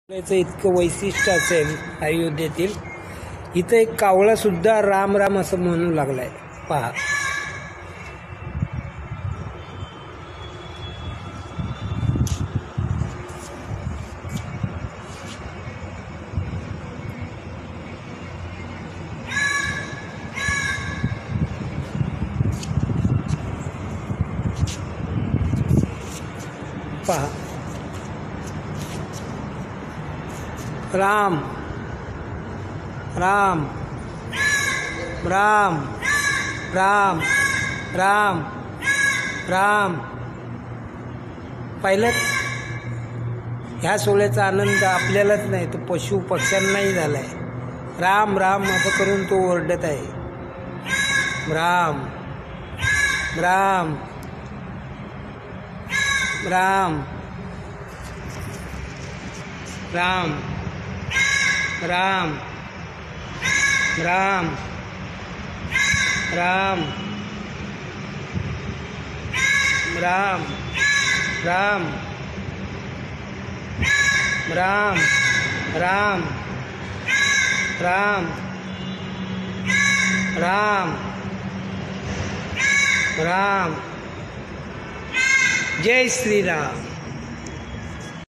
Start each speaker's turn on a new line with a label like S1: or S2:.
S1: याचं इतकं वैशिष्ट्य असेल अयोध्येतील, इथं एक कावळा सुद्धा राम राम असं म्हणू लागलाय. पहा, पहा, राम राम राम राम राम राम. पाहिलं, ह्या सोहळ्याचा आनंद आपल्यालाच नाही तो पशु पक्ष्यांनाही झालाय. राम राम असं करून तो ओरडत आहे. राम राम राम राम राम राम राम राम राम राम राम राम राम राम. जय श्री राम.